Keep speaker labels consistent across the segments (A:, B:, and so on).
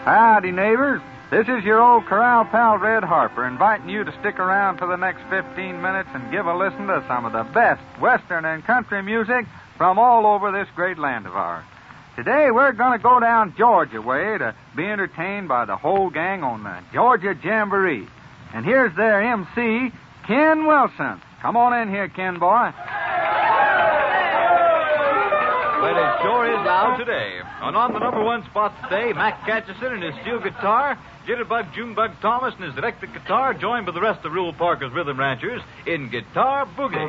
A: Howdy, neighbors. This is your old corral pal, Red Harper, inviting you to stick around for the next 15 minutes and give a listen to some of the best Western and country music from all over this great land of ours. Today, we're going to go down Georgia way to be entertained by the whole gang on the Georgia Jamboree. And here's their MC, Ken Wilson. Come on in here, Ken boy.
B: Well, it sure is loud today. And on the number one spot today, Mac Catchison and his steel guitar, Jitterbug Junebug Thomas and his electric guitar, joined with the rest of Rule Parker's Rhythm Ranchers in Guitar Boogie.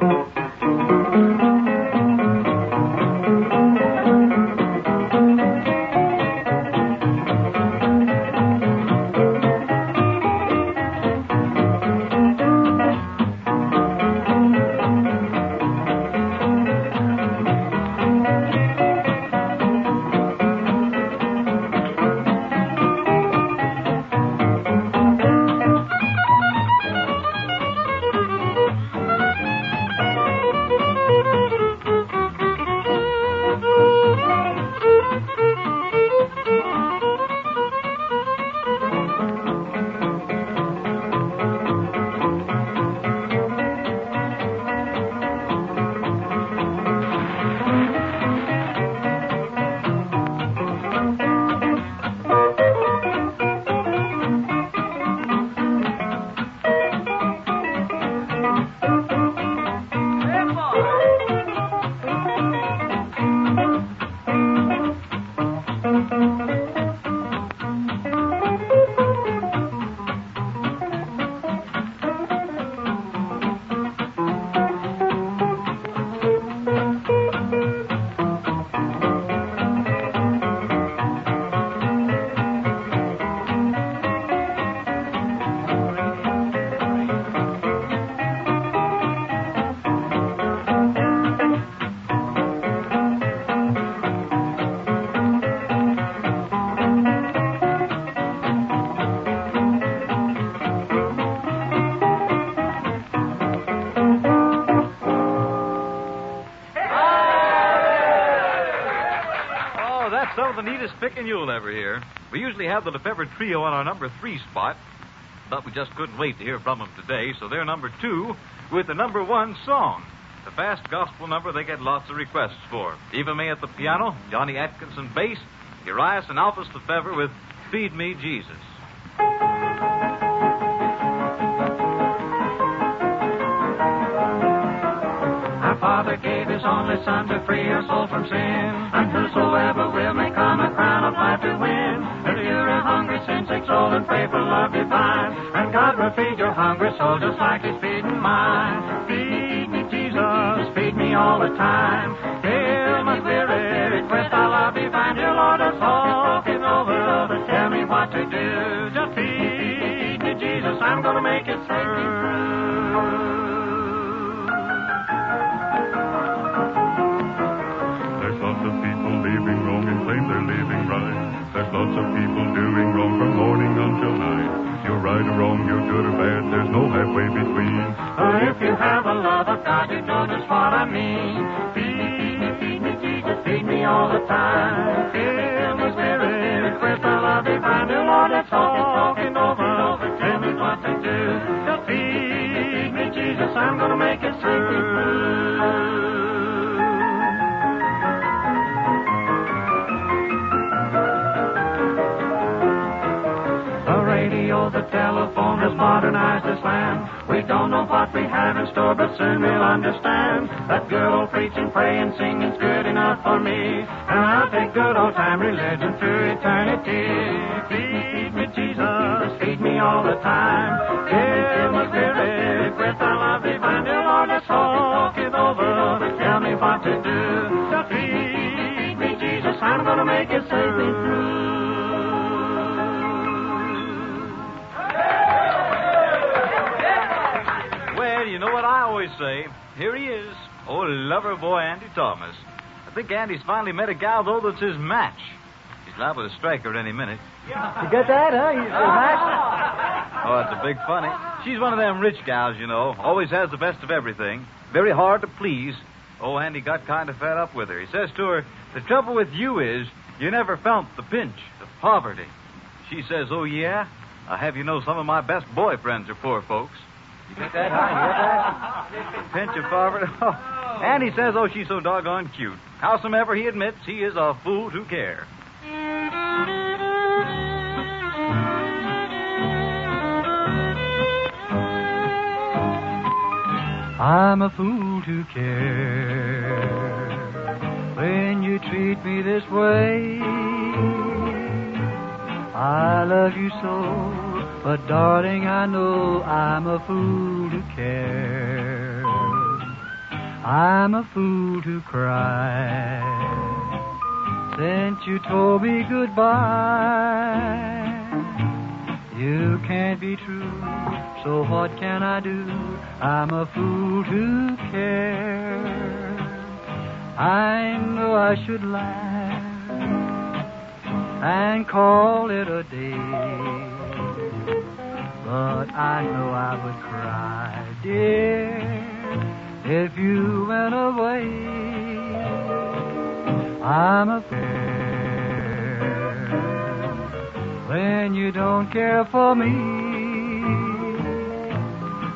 B: Some of the neatest picking you'll ever hear. We usually have the Lefebvre Trio on our number 3 spot, but we just couldn't wait to hear from them today, so they're number 2 with the number 1 song. The fast gospel number they get lots of requests for. Eva May at the piano, Johnny Atkinson bass, Urias and Alphys Lefebvre with Feed Me Jesus.
C: Our Father gave His only Son to free our soul from sin, and whosoever will may come a crown of life to win. If you're a hungry, sin-sick soul and pray for love divine, and God will feed your hungry soul just like He's feeding mine. Feed me, Jesus, feed me all the time. Fill my spirit with Thy love divine. Dear Lord, it's talking over. Tell me what to do. Just feed me, Jesus, I'm going to make it through.
D: There's lots of people living wrong from morning until night. You're right or wrong, you're good or bad, there's no halfway between.
C: If you have a love of God, you know just what I mean. Feed me, Jesus, feed me all the time. Fill my spirit with the love divine. Dear Lord, it's talking over. Tell me what to do. Just feed me, Jesus, I'm going to make it through. The telephone has modernized this land. We don't know what we have in store, but soon we'll understand that good old preaching, praying, singing's good enough for me. And I'll take good old time religion through eternity. Feed me, Jesus, feed me all the time. Fill my spirit with Thy love divine. Dear Lord, it's talking over. Tell me what to do. Just feed me, Jesus, I'm going to make it through.
B: You know what I always say? Here he is, old lover boy Andy Thomas. I think Andy's finally met a gal, though, that's his match. He's liable to strike her any minute.
E: You got that, huh? He's his match?
B: Oh, it's a big funny. She's one of them rich gals, you know. Always has the best of everything. Very hard to please. Oh, Andy got kind of fed up with her. He says to her, the trouble with you is you never felt the pinch of poverty. she says, oh, yeah? I'll have you know some of my best boyfriends are poor folks.
E: You get that, huh? You get that?
B: Pinch of poverty. And he says, oh, she's so doggone cute. Howsomever, he admits he is a fool to care.
E: I'm a fool to care when you treat me this way. I love you so, but darling, I know I'm a fool to care. I'm a fool to cry since you told me goodbye. You can't be true, so what can I do? I'm a fool to care. I know I should laugh and call it a day, but I know I would cry, dear, if you went away. I'm a fool when you don't care for me.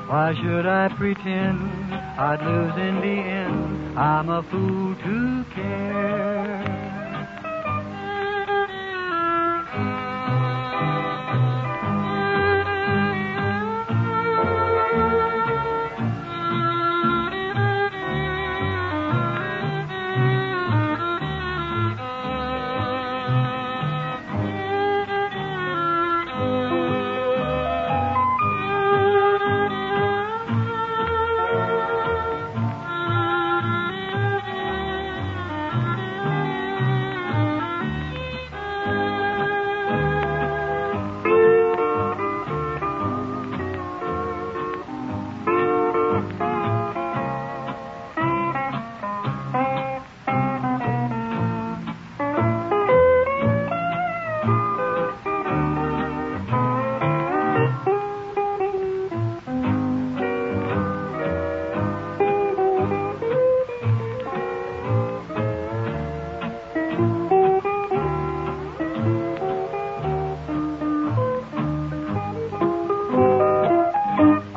E: Why should I pretend I'd lose in the end? I'm a fool to care.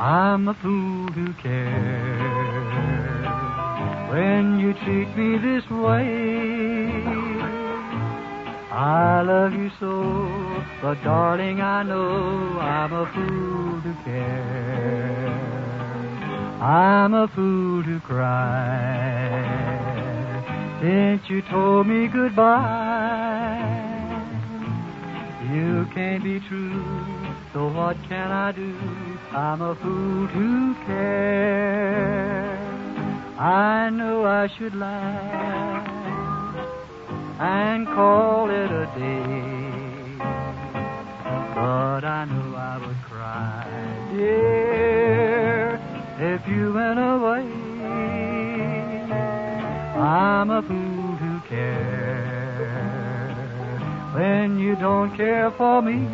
E: I'm a fool to care when you treat me this way. I love you so, but darling, I know I'm a fool to care. I'm a fool to cry since you told me goodbye. You can't be true, so what can I do? I'm a fool to care. I know I should laugh and call it a day, but I know I would cry, dear, if you went away. I'm a fool to care when you don't care for me.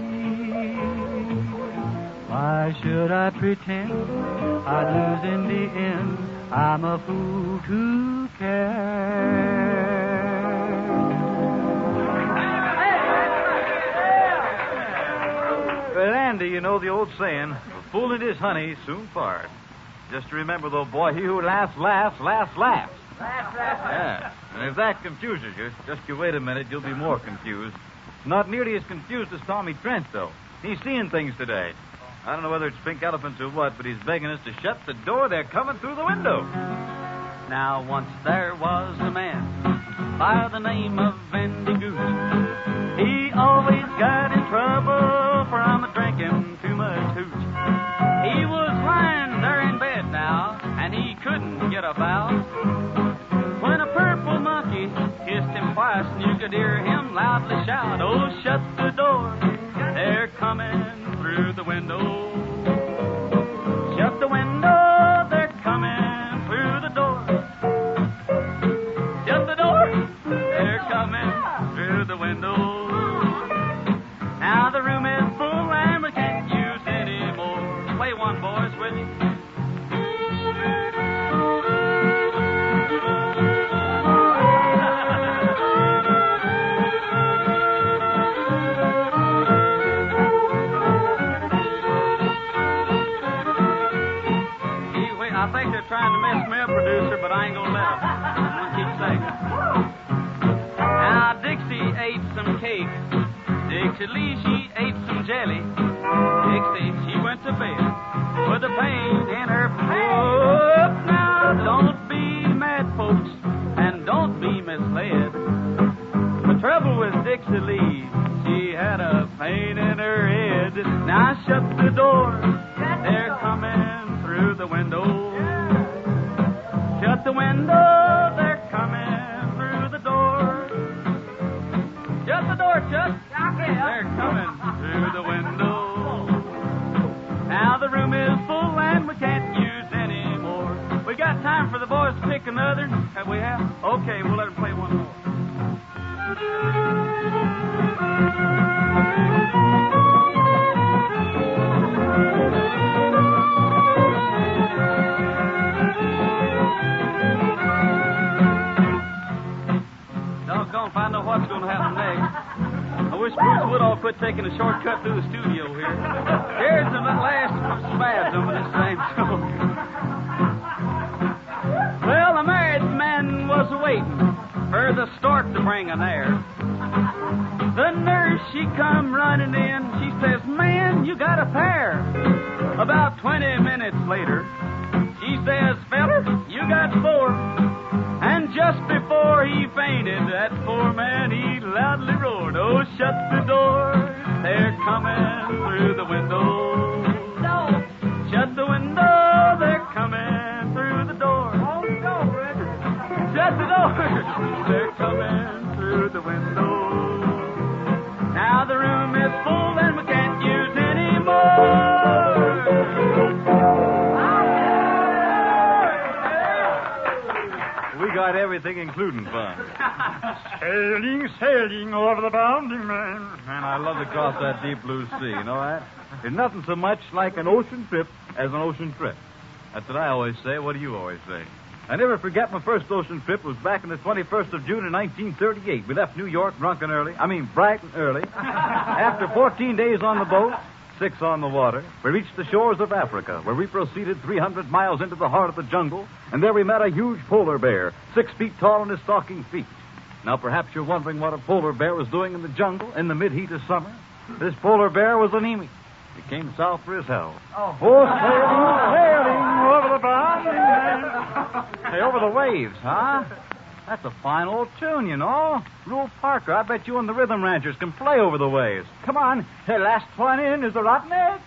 E: Why should I pretend I'd lose in the end? I'm a fool to care.
B: Well, Andy, you know the old saying, a fool and his honey soon part. Just remember, though, boy, he who laughs, laughs, laughs, laughs. Yeah. And if that confuses you, just you wait a minute, you'll be more confused. Not nearly as confused as Tommy Trent, though. He's seeing things today. I don't know whether it's pink elephants or what, but he's begging us to shut the door. They're coming through the window.
F: Now, once there was a man by the name of Andy Goose. He always got in trouble from drinking too much hooch. He was lying there in bed now, and he couldn't get about. When a purple monkey kissed him twice, and you could hear him loudly shout, "Oh, shut the door, they're coming through the window. Shut the window, they're coming through the door. Shut the door, they're coming through the window. Now the room is full and we can't use any more." Play one, boys, will you? Dixie Lee, she ate some jelly. Dixie, she went to bed with a pain in her foot. Now, don't be mad, folks, and don't be misled. The trouble with Dixie Lee, she had a pain in her head. Now, shut the door. They're coming through the window. Shut the window. They're coming through the door. Shut the door, Chuck. They're coming through the window. Now the room is full and we can't use any more. We got time for the boys to pick another. Have we have? Okay, we'll let them play one more. Doggone, if I know what's going to happen next. I wish Bruce would all quit taking a shortcut through the studio here. Here's the last spaz over this same song. Well, the married man was waiting for the stork to bring an heir. The nurse, she come running in. She says, man, you got a pair. About 20 minutes later, she says, fella, you got 4. And just before he fainted, that poor man, he loudly roared, oh, shut the door. They're coming through the window. Shut the window. They're coming through the door. Shut the door. They're coming through the window. Now the room is full and we can't use any more.
B: We got everything, including fun.
G: Sailing, sailing over the bounding main.
B: Man, I love to cross that deep blue sea, you know that? There's nothing so much like an ocean trip as an ocean trip. That's what I always say. What do you always say? I never forget my first ocean trip was back on the 21st of June in 1938. We left New York bright and early. After 14 days on the boat, 6 on the water, we reached the shores of Africa, where we proceeded 300 miles into the heart of the jungle, and there we met a huge polar bear, 6 feet tall on his stalking feet. Now, perhaps you're wondering what a polar bear was doing in the jungle in the mid-heat of summer. This polar bear was anemic. He came south for his health.
G: Oh, sailing over the bounding main.
B: Hey, over the waves, huh? That's a fine old tune, you know. Rule Parker, I bet you and the Rhythm Ranchers can play over the waves. Come on. The last one in is the rotten egg.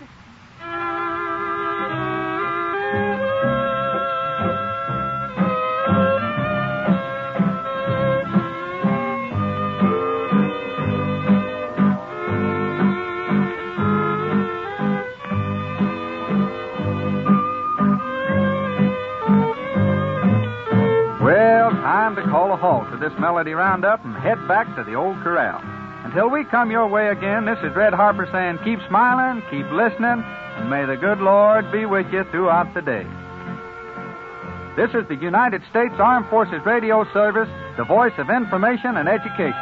A: Time to call a halt to this melody roundup and head back to the old corral. Until we come your way again, this is Red Harper saying keep smiling, keep listening, and may the good Lord be with you throughout the day. This is the United States Armed Forces Radio Service, the voice of information and education.